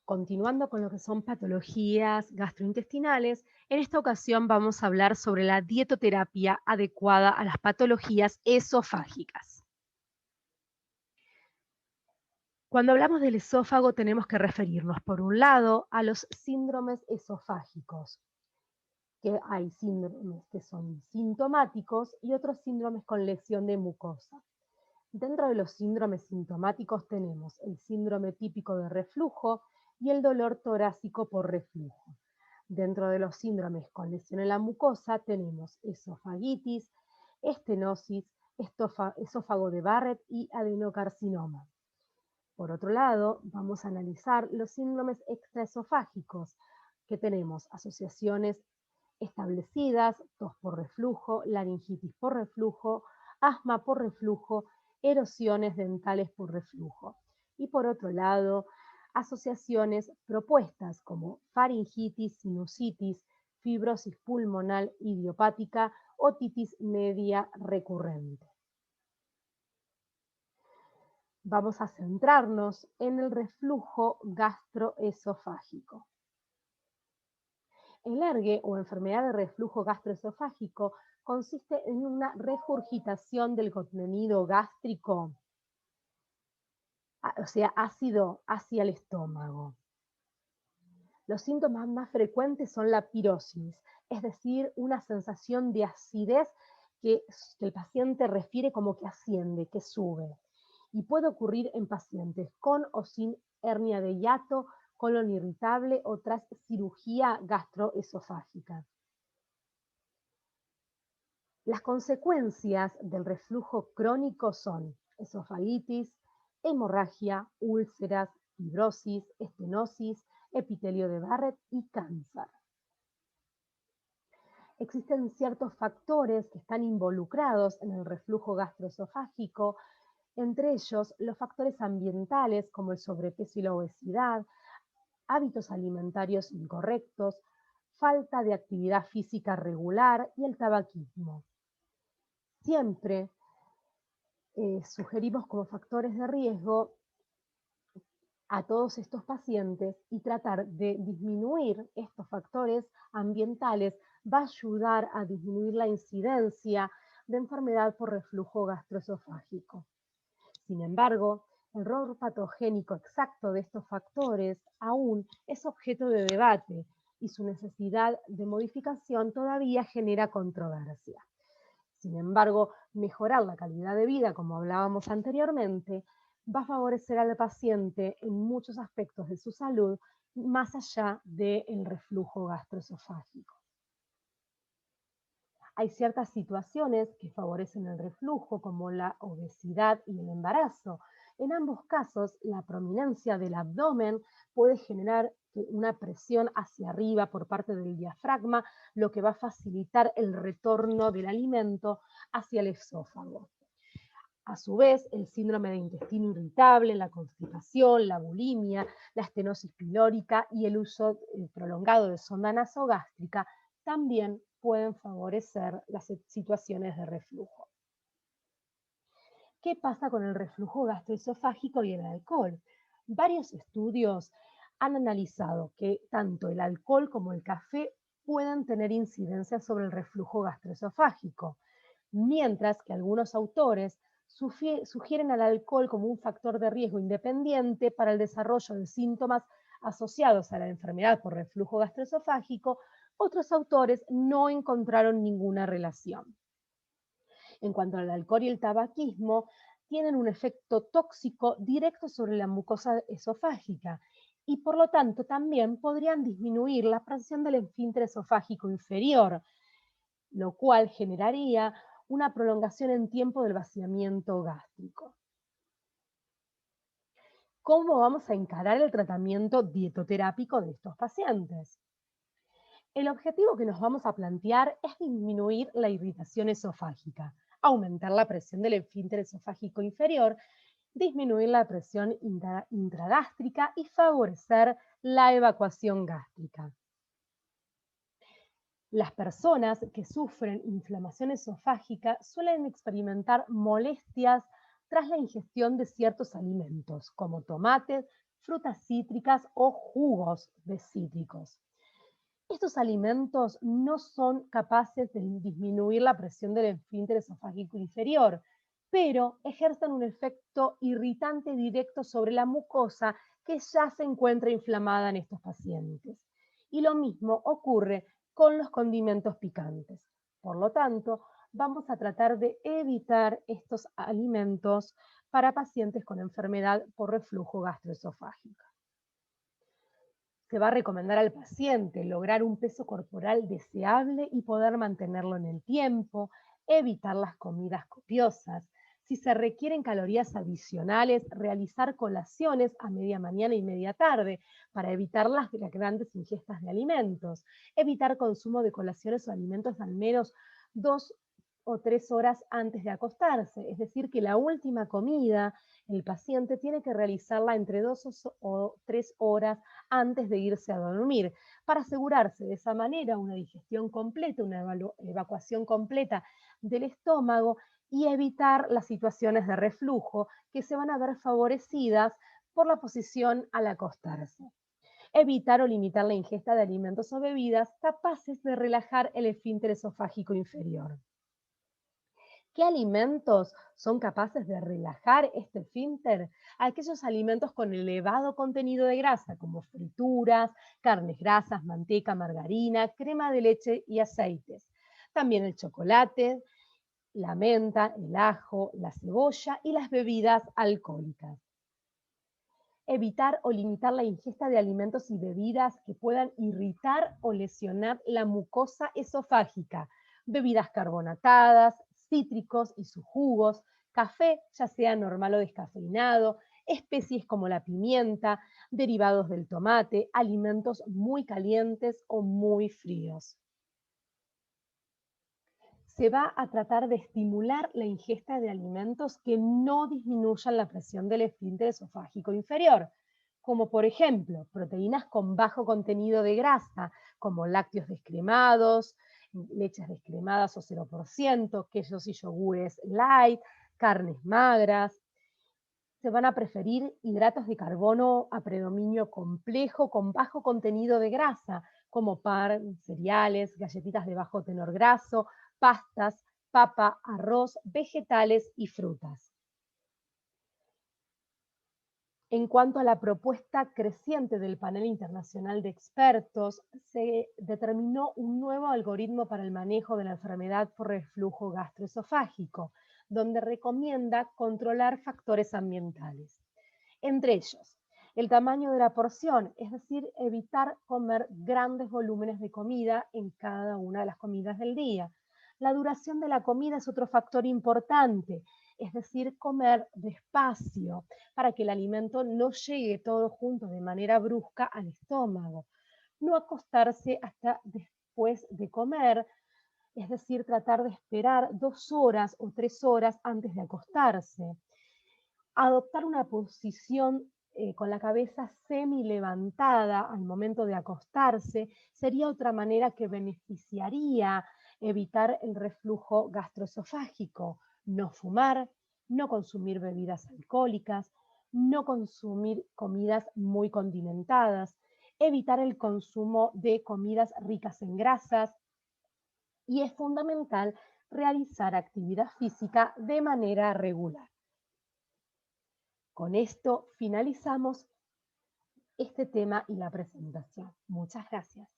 Continuando con lo que son patologías gastrointestinales, en esta ocasión vamos a hablar sobre la dietoterapia adecuada a las patologías esofágicas. Cuando hablamos del esófago tenemos que referirnos, por un lado, a los síndromes esofágicos, que hay síndromes que son sintomáticos y otros síndromes con lesión de mucosa. Dentro de los síndromes sintomáticos tenemos el síndrome típico de reflujo y el dolor torácico por reflujo. Dentro de los síndromes con lesión en la mucosa tenemos esofagitis, estenosis, esófago de Barrett y adenocarcinoma. Por otro lado, vamos a analizar los síndromes extraesofágicos, que tenemos asociaciones establecidas, tos por reflujo, laringitis por reflujo, asma por reflujo, erosiones dentales por reflujo. Y por otro lado, asociaciones propuestas como faringitis, sinusitis, fibrosis pulmonar idiopática, otitis media recurrente. Vamos a centrarnos en el reflujo gastroesofágico. El ERGE o enfermedad de reflujo gastroesofágico consiste en una regurgitación del contenido gástrico, o sea, ácido, hacia el estómago. Los síntomas más frecuentes son la pirosis, es decir, una sensación de acidez que el paciente refiere como que asciende, que sube. Y puede ocurrir en pacientes con o sin hernia de hiato, colon irritable o tras cirugía gastroesofágica. Las consecuencias del reflujo crónico son esofagitis, hemorragia, úlceras, fibrosis, estenosis, epitelio de Barrett y cáncer. Existen ciertos factores que están involucrados en el reflujo gastroesofágico, entre ellos los factores ambientales como el sobrepeso y la obesidad, hábitos alimentarios incorrectos, falta de actividad física regular y el tabaquismo. Siempre sugerimos como factores de riesgo a todos estos pacientes y tratar de disminuir estos factores ambientales va a ayudar a disminuir la incidencia de enfermedad por reflujo gastroesofágico. Sin embargo, el rol patogénico exacto de estos factores aún es objeto de debate y su necesidad de modificación todavía genera controversia. Sin embargo, mejorar la calidad de vida, como hablábamos anteriormente, va a favorecer al paciente en muchos aspectos de su salud, más allá del reflujo gastroesofágico. Hay ciertas situaciones que favorecen el reflujo, como la obesidad y el embarazo. En ambos casos, la prominencia del abdomen puede generar una presión hacia arriba por parte del diafragma, lo que va a facilitar el retorno del alimento hacia el esófago. A su vez, el síndrome de intestino irritable, la constipación, la bulimia, la estenosis pilórica y el uso prolongado de sonda nasogástrica también pueden favorecer las situaciones de reflujo. ¿Qué pasa con el reflujo gastroesofágico y el alcohol? Varios estudios han analizado que tanto el alcohol como el café pueden tener incidencia sobre el reflujo gastroesofágico, mientras que algunos autores sugieren al alcohol como un factor de riesgo independiente para el desarrollo de síntomas asociados a la enfermedad por reflujo gastroesofágico. Otros autores no encontraron ninguna relación. En cuanto al alcohol y el tabaquismo, tienen un efecto tóxico directo sobre la mucosa esofágica y por lo tanto también podrían disminuir la presión del esfínter esofágico inferior, lo cual generaría una prolongación en tiempo del vaciamiento gástrico. ¿Cómo vamos a encarar el tratamiento dietoterápico de estos pacientes? El objetivo que nos vamos a plantear es disminuir la irritación esofágica, aumentar la presión del esfínter esofágico inferior, disminuir la presión intragástrica y favorecer la evacuación gástrica. Las personas que sufren inflamación esofágica suelen experimentar molestias tras la ingestión de ciertos alimentos, como tomates, frutas cítricas o jugos de cítricos. Estos alimentos no son capaces de disminuir la presión del esfínter esofágico inferior, pero ejercen un efecto irritante directo sobre la mucosa que ya se encuentra inflamada en estos pacientes. Y lo mismo ocurre con los condimentos picantes. Por lo tanto, vamos a tratar de evitar estos alimentos para pacientes con enfermedad por reflujo gastroesofágico. Se va a recomendar al paciente lograr un peso corporal deseable y poder mantenerlo en el tiempo, evitar las comidas copiosas. Si se requieren calorías adicionales, realizar colaciones a media mañana y media tarde para evitar las grandes ingestas de alimentos. Evitar consumo de colaciones o alimentos al menos 2 o 3 horas antes de acostarse. Es decir, que la última comida el paciente tiene que realizarla entre 2 o 3 horas antes de irse a dormir, para asegurarse de esa manera una digestión completa, una evacuación completa del estómago y evitar las situaciones de reflujo que se van a ver favorecidas por la posición al acostarse. Evitar o limitar la ingesta de alimentos o bebidas capaces de relajar el esfínter esofágico inferior. ¿Qué alimentos son capaces de relajar este esfínter? Aquellos alimentos con elevado contenido de grasa, como frituras, carnes grasas, manteca, margarina, crema de leche y aceites. También el chocolate, la menta, el ajo, la cebolla y las bebidas alcohólicas. Evitar o limitar la ingesta de alimentos y bebidas que puedan irritar o lesionar la mucosa esofágica, bebidas carbonatadas, cítricos y sus jugos, café, ya sea normal o descafeinado, especies como la pimienta, derivados del tomate, alimentos muy calientes o muy fríos. Se va a tratar de estimular la ingesta de alimentos que no disminuyan la presión del esfínter esofágico inferior, como por ejemplo proteínas con bajo contenido de grasa, como lácteos descremados, leches descremadas o 0%, quesos y yogures light, carnes magras. Se van a preferir hidratos de carbono a predominio complejo con bajo contenido de grasa, como pan, cereales, galletitas de bajo tenor graso, pastas, papa, arroz, vegetales y frutas. En cuanto a la propuesta creciente del panel internacional de expertos, se determinó un nuevo algoritmo para el manejo de la enfermedad por reflujo gastroesofágico, donde recomienda controlar factores ambientales. Entre ellos, el tamaño de la porción, es decir, evitar comer grandes volúmenes de comida en cada una de las comidas del día. La duración de la comida es otro factor importante, es decir, comer despacio para que el alimento no llegue todo junto de manera brusca al estómago. No acostarse hasta después de comer, es decir, tratar de esperar 2 horas o 3 horas antes de acostarse. Adoptar una posición con la cabeza semi levantada al momento de acostarse sería otra manera que beneficiaría evitar el reflujo gastroesofágico. No fumar, no consumir bebidas alcohólicas, no consumir comidas muy condimentadas, evitar el consumo de comidas ricas en grasas y es fundamental realizar actividad física de manera regular. Con esto finalizamos este tema y la presentación. Muchas gracias.